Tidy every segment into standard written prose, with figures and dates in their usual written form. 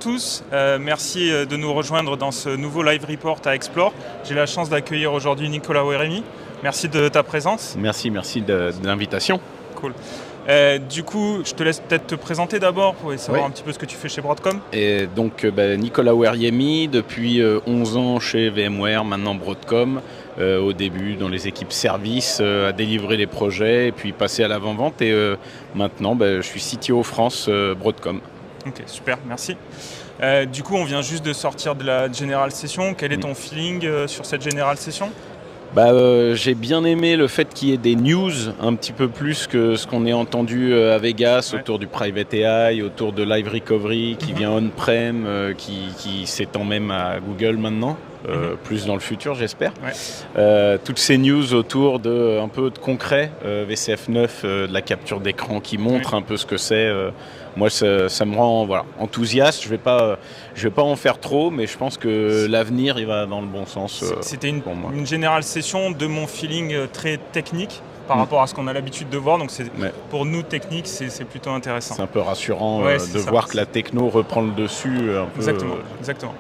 Tous, merci de nous rejoindre dans ce nouveau live report à Explore. J'ai la chance d'accueillir aujourd'hui Nicolas Oueremi. Merci de ta présence. Merci de l'invitation. Cool. Du coup, je te laisse peut-être te présenter d'abord pour savoir un petit peu ce que tu fais chez Broadcom. Et donc, Nicolas Oueremi, depuis 11 ans chez VMware, maintenant Broadcom. Au début, dans les équipes services, à délivrer les projets et puis passer à l'avant-vente. Et maintenant, je suis CTO France Broadcom. Ok, super, merci. Du coup, on vient juste de sortir de la General Session. Quel est ton feeling sur cette General Session ? J'ai bien aimé le fait qu'il y ait des news un petit peu plus que ce qu'on a entendu à Vegas autour du Private AI, autour de Live Recovery qui vient on-prem, qui s'étend même à Google maintenant. Plus dans le futur, j'espère. Toutes ces news autour de un peu de concret, VCF 9, de la capture d'écran qui montre un peu ce que c'est. Moi, ça me rend enthousiaste. Je vais pas en faire trop, mais je pense que l'avenir, il va dans le bon sens. C'était une générale session de mon feeling très technique par rapport à ce qu'on a l'habitude de voir. Donc pour nous, techniques, c'est plutôt intéressant. C'est un peu rassurant de voir que la techno reprend le dessus. Exactement.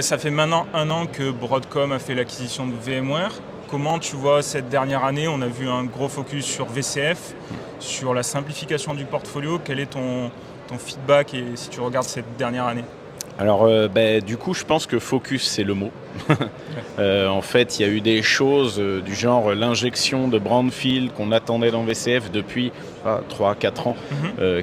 Ça fait maintenant 1 an que Broadcom a fait l'acquisition de VMware. Comment tu vois cette dernière année ? On a vu un gros focus sur VCF, sur la simplification du portfolio. Quel est ton feedback et si tu regardes cette dernière année ? Alors, du coup, je pense que focus, c'est le mot. En fait, il y a eu des choses du genre l'injection de Brownfield qu'on attendait dans VCF depuis 3-4 ans,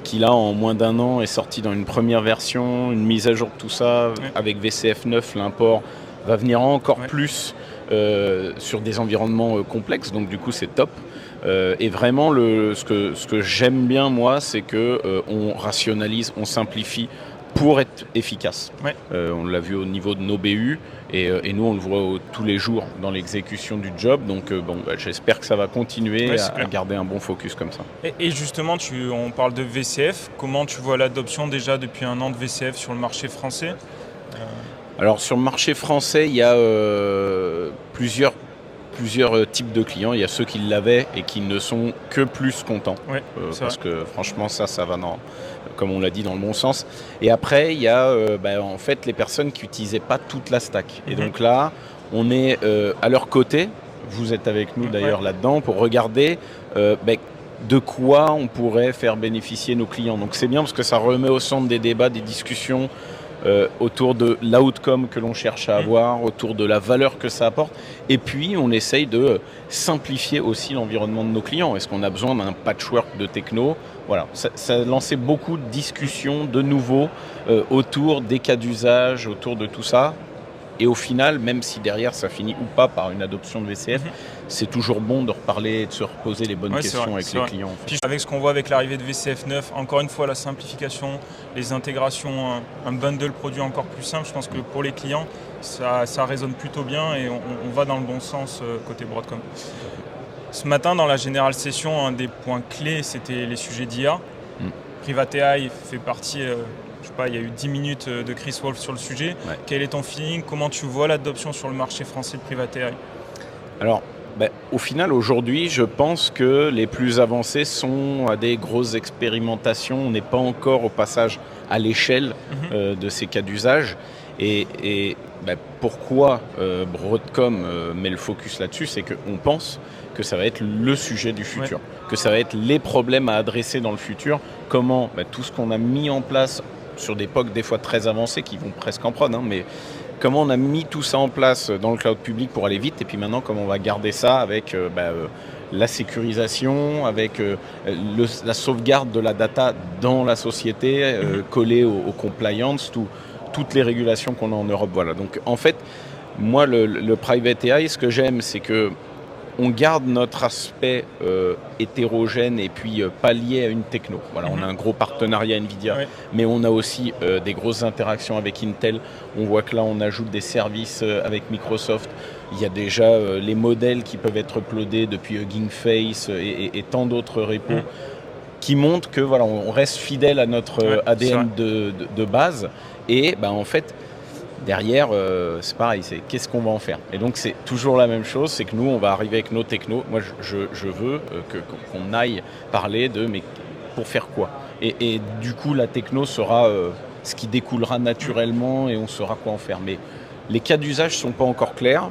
qui là, en moins d'1 an, est sorti dans une première version, une mise à jour de tout ça. Avec VCF 9, l'import va venir encore plus sur des environnements complexes, donc du coup, c'est top. Et vraiment, ce que j'aime bien, moi, c'est qu'on rationalise, on simplifie, pour être efficace. On l'a vu au niveau de nos BU et nous on le voit tous les jours dans l'exécution du job. Donc j'espère que ça va continuer à garder un bon focus comme ça. Et justement, on parle de VCF. Comment tu vois l'adoption déjà depuis 1 an de VCF sur le marché français ? Alors sur le marché français, il y a plusieurs types de clients. Il y a ceux qui l'avaient et qui ne sont que plus contents. Parce que franchement, ça va comme on l'a dit, dans le bon sens. Et après, il y a en fait les personnes qui n'utilisaient pas toute la stack. Et donc là, on est à leur côté. Vous êtes avec nous d'ailleurs là-dedans pour regarder de quoi on pourrait faire bénéficier nos clients. Donc c'est bien parce que ça remet au centre des débats, des discussions autour de l'outcome que l'on cherche à avoir, autour de la valeur que ça apporte. Et puis, on essaye de simplifier aussi l'environnement de nos clients. Est-ce qu'on a besoin d'un patchwork de techno ? Voilà, ça a lancé beaucoup de discussions de nouveau autour des cas d'usage, autour de tout ça. Et au final, même si derrière ça finit ou pas par une adoption de VCF, c'est toujours bon de reparler, de se reposer les bonnes questions avec les clients. En fait. Puis avec ce qu'on voit avec l'arrivée de VCF 9, encore une fois la simplification, les intégrations, un bundle produit encore plus simple, je pense que pour les clients, ça résonne plutôt bien et on va dans le bon sens côté Broadcom. Ce matin, dans la General Session, un des points clés, c'était les sujets d'IA. Private AI fait partie... il y a eu 10 minutes de Chris Wolf sur le sujet. Quel est ton feeling ? Comment tu vois l'adoption sur le marché français de Private AI ? Alors, au final, aujourd'hui, je pense que les plus avancés sont à des grosses expérimentations. On n'est pas encore au passage à l'échelle de ces cas d'usage. Et pourquoi Broadcom met le focus là-dessus ? C'est qu'on pense que ça va être le sujet du futur, que ça va être les problèmes à adresser dans le futur. Comment tout ce qu'on a mis en place sur des POC des fois très avancés qui vont presque en prod, mais comment on a mis tout ça en place dans le cloud public pour aller vite et puis maintenant comment on va garder ça avec la sécurisation, avec la sauvegarde de la data dans la société, collée aux compliance, toutes les régulations qu'on a en Europe. Voilà. Donc en fait, moi le Private AI, ce que j'aime, c'est que on garde notre aspect hétérogène et puis pas lié à une techno. Voilà, on a un gros partenariat NVIDIA, mais on a aussi des grosses interactions avec Intel. On voit que là, on ajoute des services avec Microsoft. Il y a déjà les modèles qui peuvent être uploadés depuis Hugging Face et tant d'autres repos qui montrent que on reste fidèle à notre ADN de base. Et en fait, derrière, c'est pareil, c'est qu'est-ce qu'on va en faire. Et donc, c'est toujours la même chose, c'est que nous, on va arriver avec nos technos. Moi, je veux qu'on aille parler de, mais pour faire quoi ? Et du coup, la techno sera ce qui découlera naturellement et on saura quoi en faire. Mais les cas d'usage ne sont pas encore clairs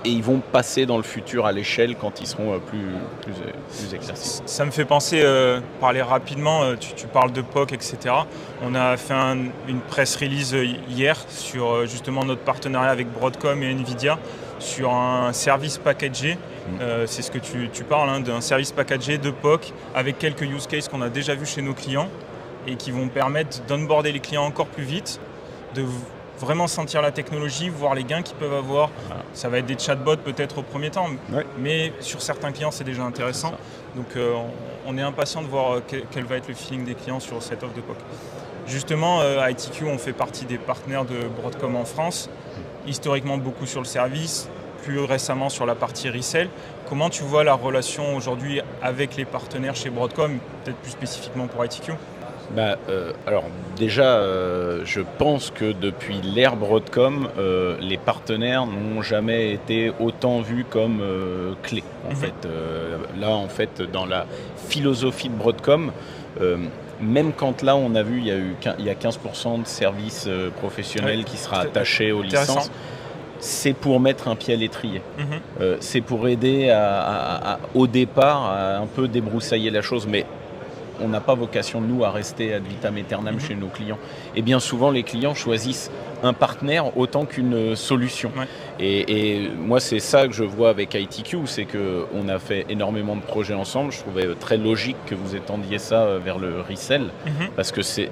et ils vont passer dans le futur à l'échelle quand ils seront plus éclaircis. Ça me fait penser, parler rapidement, tu parles de POC, etc. On a fait une press release hier sur justement notre partenariat avec Broadcom et Nvidia sur un service packagé. C'est ce que tu parles, d'un service packagé de POC avec quelques use cases qu'on a déjà vus chez nos clients et qui vont permettre d'onboarder les clients encore plus vite, de vraiment sentir la technologie, voir les gains qu'ils peuvent avoir. Ça va être des chatbots peut-être au premier temps, mais sur certains clients c'est déjà intéressant. Donc on est impatient de voir quel va être le feeling des clients sur cette offre de POC. Justement, à ITQ, on fait partie des partenaires de Broadcom en France, historiquement beaucoup sur le service, plus récemment sur la partie resell. Comment tu vois la relation aujourd'hui avec les partenaires chez Broadcom, peut-être plus spécifiquement pour ITQ ? Alors déjà, je pense que depuis l'ère Broadcom, les partenaires n'ont jamais été autant vus comme clés. En fait, là, en fait, dans la philosophie de Broadcom, même quand là, on a vu, il y a 15% de services professionnels qui sera attaché aux licences. C'est pour mettre un pied à l'étrier. C'est pour aider au départ à un peu débroussailler la chose, mais on n'a pas vocation, nous, à rester ad vitam aeternam chez nos clients. Et bien souvent, les clients choisissent un partenaire autant qu'une solution. Et moi, c'est ça que je vois avec ITQ, c'est qu'on a fait énormément de projets ensemble. Je trouvais très logique que vous étendiez ça vers le resell, parce que c'est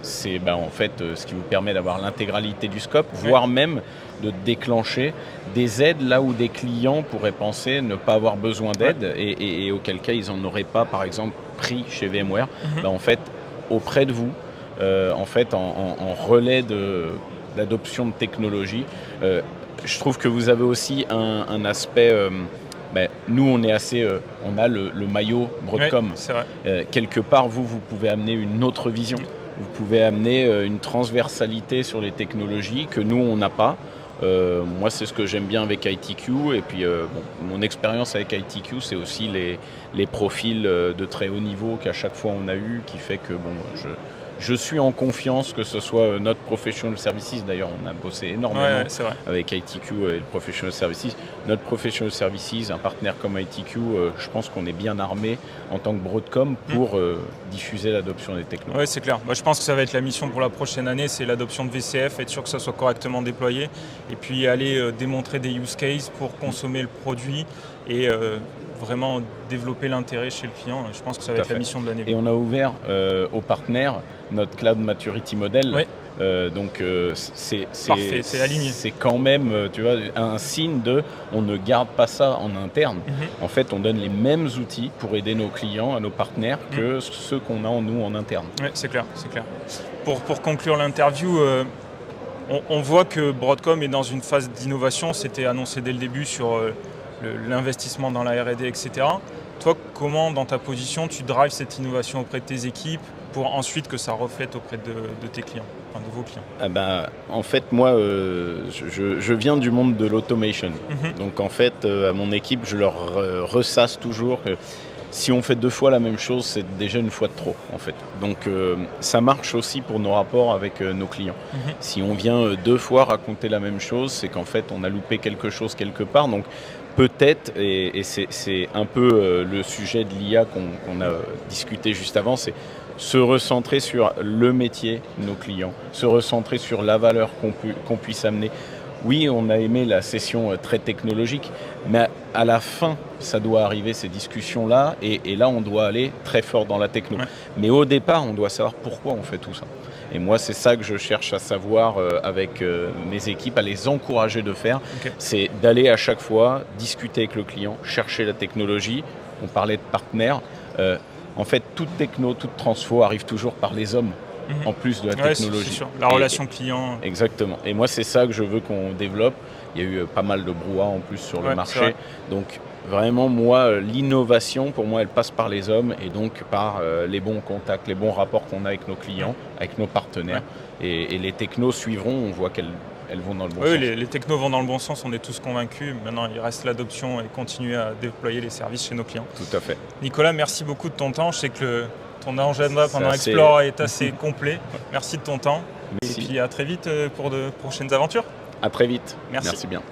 en fait ce qui vous permet d'avoir l'intégralité du scope, voire même de déclencher des aides là où des clients pourraient penser ne pas avoir besoin d'aide et auquel cas ils n'en auraient pas, par exemple, pris chez VMware. En fait, auprès de vous, en relais d'adoption de technologie, je trouve que vous avez aussi un aspect. Nous, on est on a le maillot Broadcom. C'est vrai. Quelque part, vous pouvez amener une autre vision. Vous pouvez amener une transversalité sur les technologies que nous, on n'a pas. Moi, c'est ce que j'aime bien avec ITQ. Et puis, mon expérience avec ITQ, c'est aussi les profils de très haut niveau qu'à chaque fois on a eu, qui fait que je suis en confiance que ce soit notre Professional Services. D'ailleurs, on a bossé énormément avec ITQ et le Professional Services. Notre Professional Services, un partenaire comme ITQ, je pense qu'on est bien armé en tant que Broadcom pour diffuser l'adoption des technologies. Oui, c'est clair. Moi, je pense que ça va être la mission pour la prochaine année, c'est l'adoption de VCF, être sûr que ça soit correctement déployé et puis aller démontrer des use cases pour consommer le produit et vraiment développer l'intérêt chez le client. Je pense que ça va être la mission de l'année. Et on a ouvert aux partenaires notre Cloud Maturity Model. Donc c'est aligné. C'est quand même un signe on ne garde pas ça en interne. En fait, on donne les mêmes outils pour aider nos clients, à nos partenaires, que ceux qu'on a en interne. Oui, c'est clair. Pour conclure l'interview, on voit que Broadcom est dans une phase d'innovation. C'était annoncé dès le début sur l'investissement dans la R&D, etc. Toi, comment, dans ta position, tu drives cette innovation auprès de tes équipes pour ensuite que ça reflète auprès de tes clients, enfin de vos clients? En fait, moi, je viens du monde de l'automation. Donc, en fait, à mon équipe, je leur ressasse toujours que si on fait 2 fois la même chose, c'est déjà une fois de trop, en fait. Donc, ça marche aussi pour nos rapports avec nos clients. Si on vient 2 fois raconter la même chose, c'est qu'en fait, on a loupé quelque chose quelque part. Donc, peut-être, et c'est un peu le sujet de l'IA qu'on a discuté juste avant, c'est se recentrer sur le métier de nos clients, se recentrer sur la valeur qu'on puisse amener. Oui, on a aimé la session très technologique, mais à la fin, ça doit arriver, ces discussions-là, et là, on doit aller très fort dans la techno. Mais au départ, on doit savoir pourquoi on fait tout ça. Et moi, c'est ça que je cherche à savoir avec mes équipes, à les encourager de faire. C'est d'aller à chaque fois discuter avec le client, chercher la technologie. On parlait de partenaires. En fait, toute techno, toute transfo arrive toujours par les hommes, en plus de la technologie. C'est sûr. La relation client. Exactement. Et moi, c'est ça que je veux qu'on développe. Il y a eu pas mal de brouhaha en plus sur le marché. Donc, vraiment, moi, l'innovation, pour moi, elle passe par les hommes et donc par les bons contacts, les bons rapports qu'on a avec nos clients, avec nos partenaires. Et les technos suivront, on voit qu'elles vont dans le bon sens. Oui, les technos vont dans le bon sens, on est tous convaincus. Maintenant, il reste l'adoption et continuer à déployer les services chez nos clients. Tout à fait. Nicolas, merci beaucoup de ton temps. Je sais que ton agenda pendant Explore est assez complet. Merci de ton temps. Merci. Et puis à très vite pour de prochaines aventures. À très vite. Merci. Merci bien.